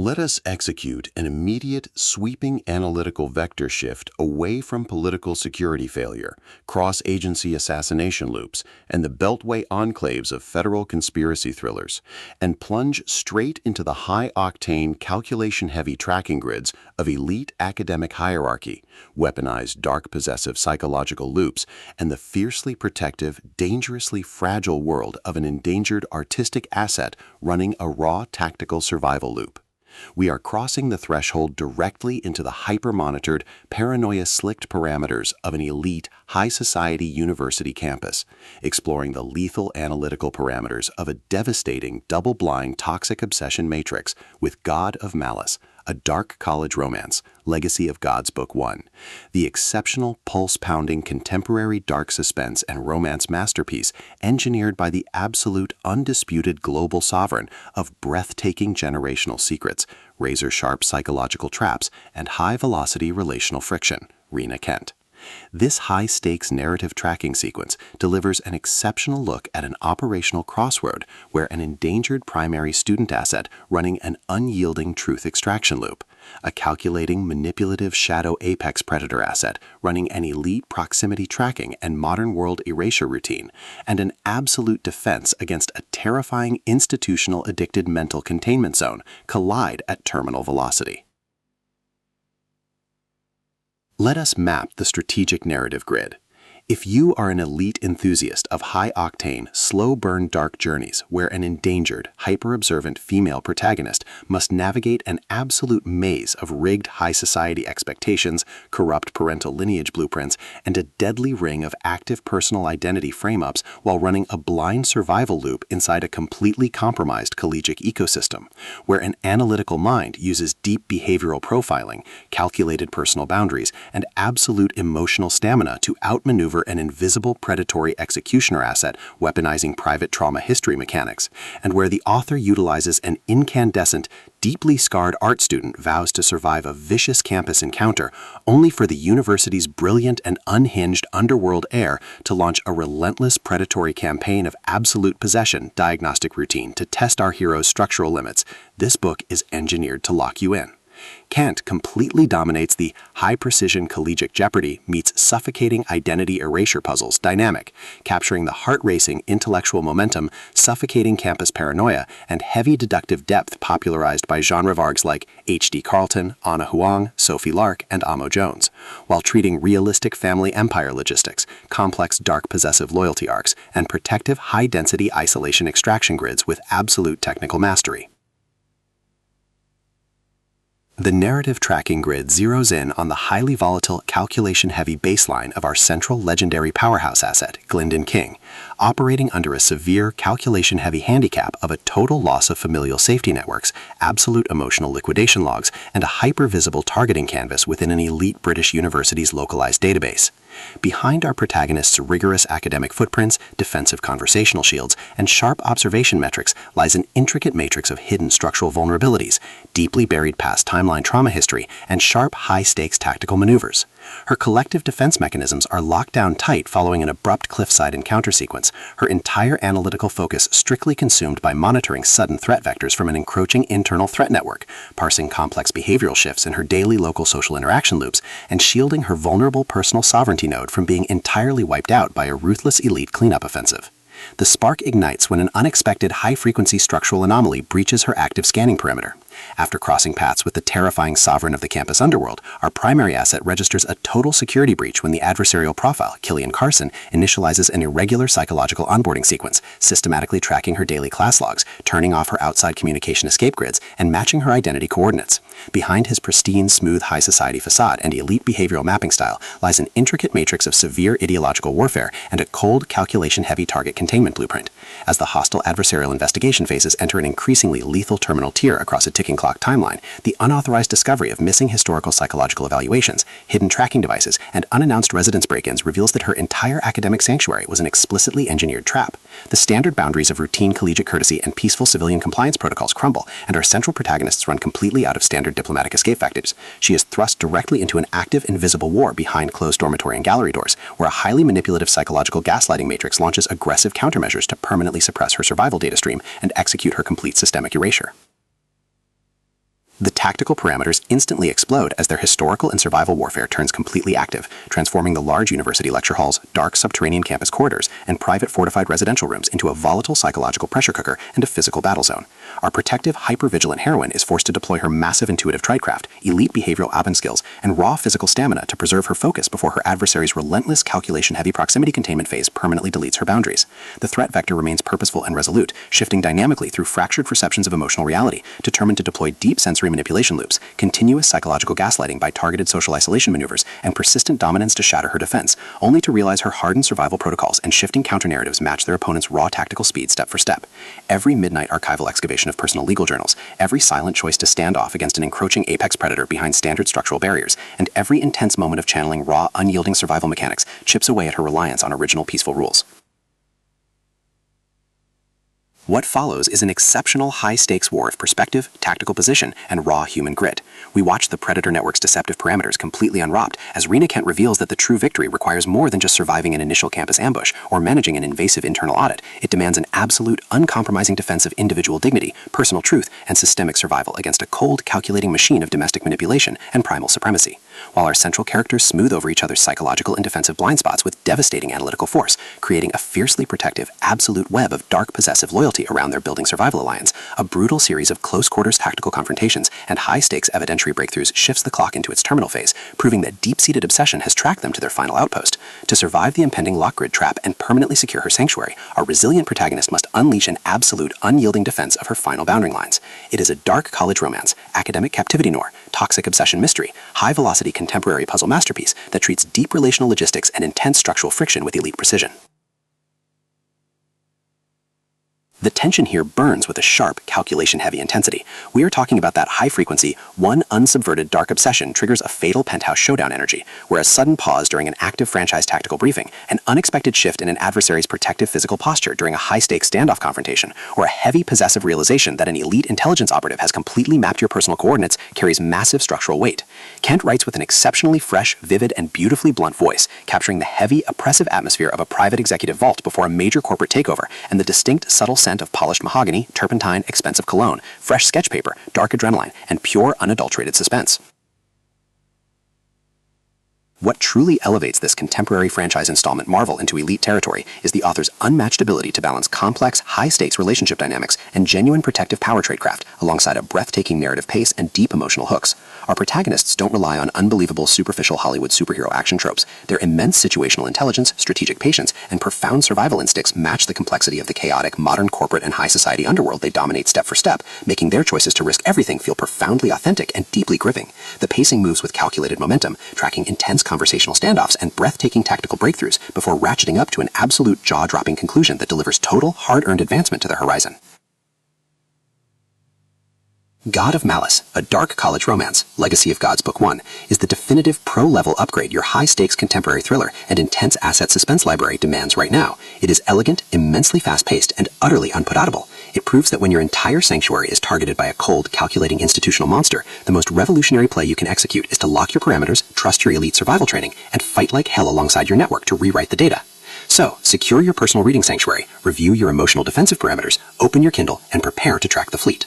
Let us execute an immediate, sweeping analytical vector shift away from political security failure, cross-agency assassination loops, and the beltway enclaves of federal conspiracy thrillers, and plunge straight into the high-octane, calculation-heavy tracking grids of elite academic hierarchy, weaponized dark possessive psychological loops, and the fiercely protective, dangerously fragile world of an endangered artistic asset running a raw tactical survival loop. We are crossing the threshold directly into the hyper-monitored, paranoia-slicked parameters of an elite, high-society university campus, exploring the lethal analytical parameters of a devastating, double-blind toxic obsession matrix with God of Malice, a dark college romance, Legacy of Gods Book 1, the exceptional, pulse-pounding contemporary dark suspense and romance masterpiece engineered by the absolute, undisputed global sovereign of breathtaking generational secrets, razor-sharp psychological traps, and high-velocity relational friction, Rina Kent. This high-stakes narrative tracking sequence delivers an exceptional look at an operational crossroad where an endangered primary student asset running an unyielding truth extraction loop, a calculating manipulative shadow apex predator asset running an elite proximity tracking and modern world erasure routine, and an absolute defense against a terrifying institutional addicted mental containment zone collide at terminal velocity. Let us map the strategic narrative grid. If you are an elite enthusiast of high-octane, slow-burn dark journeys where an endangered, hyper-observant female protagonist must navigate an absolute maze of rigged high-society expectations, corrupt parental lineage blueprints, and a deadly ring of active personal identity frame-ups while running a blind survival loop inside a completely compromised collegiate ecosystem, where an analytical mind uses deep behavioral profiling, calculated personal boundaries, and absolute emotional stamina to outmaneuver an invisible predatory executioner asset weaponizing private trauma history mechanics, and where the author utilizes an incandescent, deeply scarred art student vows to survive a vicious campus encounter only for the university's brilliant and unhinged underworld heir to launch a relentless predatory campaign of absolute possession diagnostic routine to test our hero's structural limits. This book is engineered to lock you in. Kent completely dominates the high-precision collegiate jeopardy meets suffocating identity erasure puzzles dynamic, capturing the heart-racing intellectual momentum, suffocating campus paranoia, and heavy deductive depth popularized by genre vargs like H.D. Carlton, Anna Huang, Sophie Lark, and Amo Jones, while treating realistic family empire logistics, complex dark possessive loyalty arcs, and protective high-density isolation extraction grids with absolute technical mastery. The narrative tracking grid zeroes in on the highly volatile, calculation-heavy baseline of our central legendary powerhouse asset, Glyndon King, operating under a severe, calculation-heavy handicap of a total loss of familial safety networks, absolute emotional liquidation logs, and a hyper-visible targeting canvas within an elite British university's localized database. Behind our protagonist's rigorous academic footprints, defensive conversational shields, and sharp observation metrics lies an intricate matrix of hidden structural vulnerabilities, deeply buried past timeline trauma history, and sharp, high-stakes tactical maneuvers. Her collective defense mechanisms are locked down tight following an abrupt cliffside encounter sequence, her entire analytical focus strictly consumed by monitoring sudden threat vectors from an encroaching internal threat network, parsing complex behavioral shifts in her daily local social interaction loops, and shielding her vulnerable personal sovereignty node from being entirely wiped out by a ruthless elite cleanup offensive. The spark ignites when an unexpected high-frequency structural anomaly breaches her active scanning perimeter. After crossing paths with the terrifying sovereign of the campus underworld, our primary asset registers a total security breach when the adversarial profile, Killian Carson, initializes an irregular psychological onboarding sequence, systematically tracking her daily class logs, turning off her outside communication escape grids, and matching her identity coordinates. Behind his pristine, smooth high society facade and elite behavioral mapping style lies an intricate matrix of severe ideological warfare and a cold, calculation-heavy target containment blueprint. As the hostile adversarial investigation phases enter an increasingly lethal terminal tier across a ticking clock timeline, the unauthorized discovery of missing historical psychological evaluations, hidden tracking devices, and unannounced residence break-ins reveals that her entire academic sanctuary was an explicitly engineered trap. The standard boundaries of routine collegiate courtesy and peaceful civilian compliance protocols crumble, and our central protagonists run completely out of standard diplomatic escape factors. She is thrust directly into an active, invisible war behind closed dormitory and gallery doors, where a highly manipulative psychological gaslighting matrix launches aggressive countermeasures to permanently suppress her survival data stream and execute her complete systemic erasure. The tactical parameters instantly explode as their historical and survival warfare turns completely active, transforming the large university lecture halls, dark subterranean campus corridors, and private fortified residential rooms into a volatile psychological pressure cooker and a physical battle zone. Our protective, hyper-vigilant heroine is forced to deploy her massive intuitive tradecraft, elite behavioral Abend skills, and raw physical stamina to preserve her focus before her adversary's relentless calculation-heavy proximity containment phase permanently deletes her boundaries. The threat vector remains purposeful and resolute, shifting dynamically through fractured perceptions of emotional reality, determined to deploy deep sensory manipulation loops, continuous psychological gaslighting by targeted social isolation maneuvers, and persistent dominance to shatter her defense, only to realize her hardened survival protocols and shifting counter-narratives match their opponent's raw tactical speed step for step. Every midnight archival excavation of personal legal journals, every silent choice to stand off against an encroaching apex predator behind standard structural barriers, and every intense moment of channeling raw, unyielding survival mechanics chips away at her reliance on original peaceful rules. What follows is an exceptional high-stakes war of perspective, tactical position, and raw human grit. We watch the Predator Network's deceptive parameters completely unwrapped as Rina Kent reveals that the true victory requires more than just surviving an initial campus ambush or managing an invasive internal audit. It demands an absolute, uncompromising defense of individual dignity, personal truth, and systemic survival against a cold, calculating machine of domestic manipulation and primal supremacy. While our central characters smooth over each other's psychological and defensive blind spots with devastating analytical force, creating a fiercely protective, absolute web of dark possessive loyalty around their building survival alliance, a brutal series of close-quarters tactical confrontations and high-stakes evidentiary breakthroughs shifts the clock into its terminal phase, proving that deep-seated obsession has tracked them to their final outpost. To survive the impending lock-grid trap and permanently secure her sanctuary, our resilient protagonist must unleash an absolute, unyielding defense of her final boundary lines. It is a dark college romance, academic captivity noir, toxic obsession mystery, high-velocity contemporary puzzle masterpiece that treats deep relational logistics and intense structural friction with elite precision. The tension here burns with a sharp, calculation-heavy intensity. We are talking about that high-frequency, one unsubverted dark obsession triggers a fatal penthouse showdown energy, where a sudden pause during an active franchise tactical briefing, an unexpected shift in an adversary's protective physical posture during a high-stakes standoff confrontation, or a heavy possessive realization that an elite intelligence operative has completely mapped your personal coordinates carries massive structural weight. Kent writes with an exceptionally fresh, vivid, and beautifully blunt voice, capturing the heavy, oppressive atmosphere of a private executive vault before a major corporate takeover, and the distinct, subtle scent of polished mahogany, turpentine, expensive cologne, fresh sketch paper, dark adrenaline, and pure, unadulterated suspense. What truly elevates this contemporary franchise installment marvel into elite territory is the author's unmatched ability to balance complex, high-stakes relationship dynamics and genuine protective power tradecraft alongside a breathtaking narrative pace and deep emotional hooks. Our protagonists don't rely on unbelievable, superficial Hollywood superhero action tropes. Their immense situational intelligence, strategic patience, and profound survival instincts match the complexity of the chaotic, modern corporate and high society underworld they dominate step for step, making their choices to risk everything feel profoundly authentic and deeply gripping. The pacing moves with calculated momentum, tracking intense conversational standoffs and breathtaking tactical breakthroughs before ratcheting up to an absolute jaw-dropping conclusion that delivers total, hard-earned advancement to the horizon. God of Malice, a dark college romance, Legacy of Gods Book 1, is the definitive pro-level upgrade your high-stakes contemporary thriller and intense asset suspense library demands right now. It is elegant, immensely fast-paced, and utterly unputdownable. It proves that when your entire sanctuary is targeted by a cold, calculating institutional monster, the most revolutionary play you can execute is to lock your parameters, trust your elite survival training, and fight like hell alongside your network to rewrite the data. So, secure your personal reading sanctuary, review your emotional defensive parameters, open your Kindle, and prepare to track the fleet.